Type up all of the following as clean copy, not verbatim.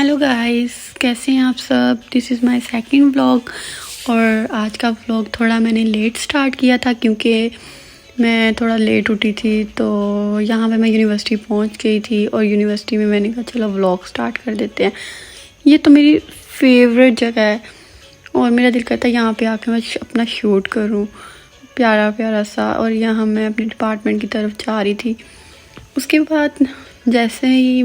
Hello guys, कैसे हैं आप सब। This is my second vlog. और आज का व्लॉग थोड़ा मैंने लेट स्टार्ट किया था क्योंकि मैं थोड़ा लेट उठी थी। तो यहाँ पे मैं यूनिवर्सिटी पहुँच गई थी और यूनिवर्सिटी में मैंने कहा चलो व्लॉग स्टार्ट कर देते हैं। ये तो मेरी फेवरेट जगह है और मेरा दिल करता है यहाँ पे आके मैं अपना शूट करूँ प्यारा प्यारा सा। और यहाँ मैं अपने डिपार्टमेंट की तरफ जा रही थी। उसके बाद जैसे ही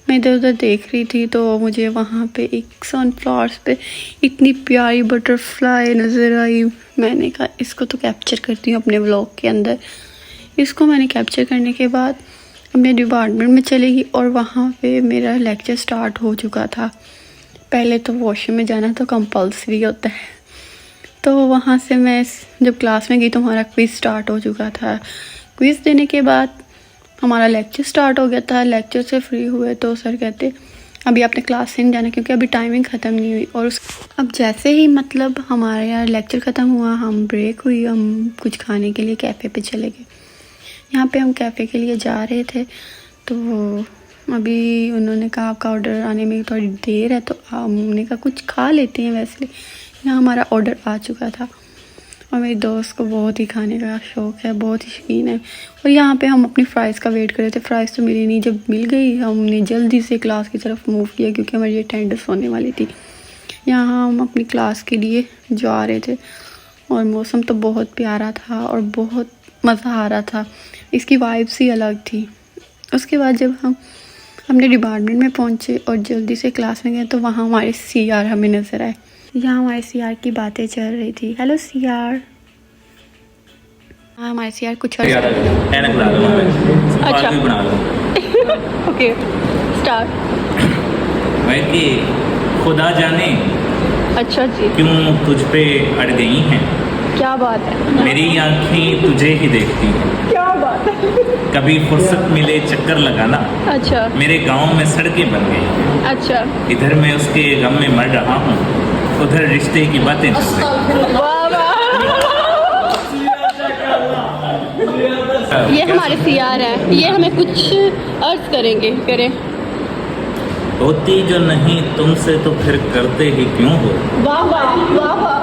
मैं इधर उधर देख रही थी तो मुझे वहाँ पे एक सनफ्लावर्स पे इतनी प्यारी बटरफ्लाई नज़र आई। मैंने कहा इसको तो कैप्चर करती हूँ अपने व्लॉग के अंदर। इसको मैंने कैप्चर करने के बाद अपने डिपार्टमेंट में चली गई और वहाँ पे मेरा लेक्चर स्टार्ट हो चुका था। पहले तो वॉशरूम में जाना तो कंपल्सरी होता है। तो वहाँ से मैं जब क्लास में गई तो हमारा क्विज़ स्टार्ट हो चुका था। क्विज़ देने के बाद हमारा लेक्चर स्टार्ट हो गया था। लेक्चर से फ्री हुए तो सर कहते अभी आपने क्लास से नहीं जाना क्योंकि अभी टाइमिंग ख़त्म नहीं हुई। और अब जैसे ही मतलब हमारा यार लेक्चर ख़त्म हुआ, हम ब्रेक हुई, हम कुछ खाने के लिए कैफ़े पे चले गए। यहाँ पे हम कैफ़े के लिए जा रहे थे तो अभी उन्होंने कहा आपका ऑर्डर आने में थोड़ी देर है तो हमने कहा कुछ खा लेते हैं। वैसे यहाँ हमारा ऑर्डर आ चुका था और मेरी दोस्त को बहुत ही खाने का शौक़ है, बहुत ही शौकीन है। और यहाँ पे हम अपनी फ़्राइज़ का वेट कर रहे थे। फ़्राइज़ तो मिली नहीं। जब मिल गई हमने जल्दी से क्लास की तरफ मूव किया क्योंकि हमारी अटेंडेंस होने वाली थी। यहाँ हम अपनी क्लास के लिए जा रहे थे और मौसम तो बहुत प्यारा था और बहुत मज़ा आ रहा था। इसकी वाइब्स ही अलग थी। उसके बाद जब हम अपने डिपार्टमेंट में पहुँचे और जल्दी से क्लास में गए तो वहाँ हमारे CR हमें नज़र आए। यहाँ हमारे CR की बातें चल रही थी। Hello CR। हाँ हमारे CR कुछ और अच्छा बना लो। Okay start. मैं कि खुदा जाने अच्छा जी, क्यों तुझ पे अड़ गई हैं। क्या बात है, मेरी आंखें तुझे ही देखती हैं। क्या बात है। कभी फुर्सत मिले चक्कर लगाना। अच्छा मेरे गांव में सड़कें बन गई हैं। अच्छा, इधर मैं उसके गम में मर रहा हूँ, उधर रिश्ते की बातें चल रही वाह वाह। ये हमारे CR हैं, ये हमें कुछ अर्ज करेंगे। करें। होती जो नहीं तुमसे तो फिर करते ही क्यों हो। वाह वाह वाह वाह।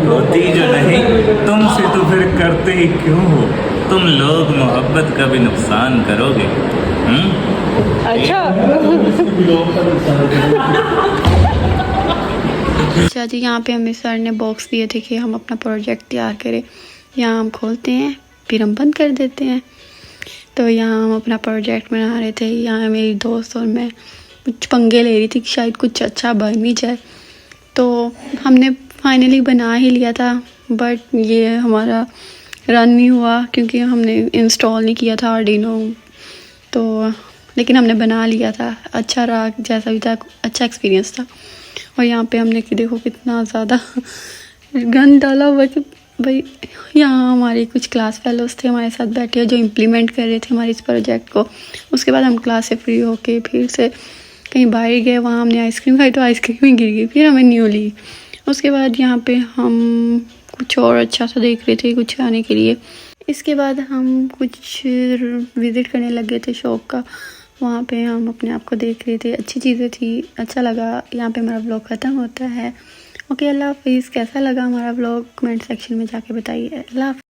होती जो नहीं तुमसे तो फिर करते ही क्यों हो। तुम लोग मोहब्बत का भी नुकसान करोगे। अच्छा अच्छा जी, यहाँ पे हमें सर ने बॉक्स दिए थे कि हम अपना प्रोजेक्ट तैयार करें। यहाँ हम खोलते हैं फिर हम बंद कर देते हैं। तो यहाँ हम अपना प्रोजेक्ट बना रहे थे। यहाँ मेरी दोस्त और मैं कुछ पंगे ले रही थी कि शायद कुछ अच्छा बन ही जाए। तो हमने फाइनली बना ही लिया था बट ये हमारा रन नहीं हुआ क्योंकि हमने इंस्टॉल नहीं किया था आर्डिनो। तो लेकिन हमने बना लिया था। अच्छा रहा, जैसा भी था अच्छा एक्सपीरियंस था। और यहाँ पे हमने कि देखो कितना ज़्यादा गन डाला हुआ कि भाई यहाँ हमारे कुछ क्लास फेलोज थे हमारे साथ बैठे जो इम्प्लीमेंट कर रहे थे हमारे इस प्रोजेक्ट को। उसके बाद हम क्लास से फ्री होके फिर से कहीं बाहर गए, वहाँ हमने आइसक्रीम खाई तो आइसक्रीम ही गिर गई, फिर हमें न्यू ली। उसके बाद यहाँ पे हम कुछ और अच्छा सा देख रहे थे कुछ खाने के लिए। इसके बाद हम कुछ विज़िट करने लगे थे शॉप का। वहाँ पे हम अपने आप को देख रहे थे, अच्छी चीज़ें थी, अच्छा लगा। यहाँ पे हमारा व्लॉग ख़त्म होता है। ओके, अल्लाह हाफिज़। कैसा लगा हमारा व्लॉग कमेंट सेक्शन में जाके बताइए। अल्लाह हाफिज़।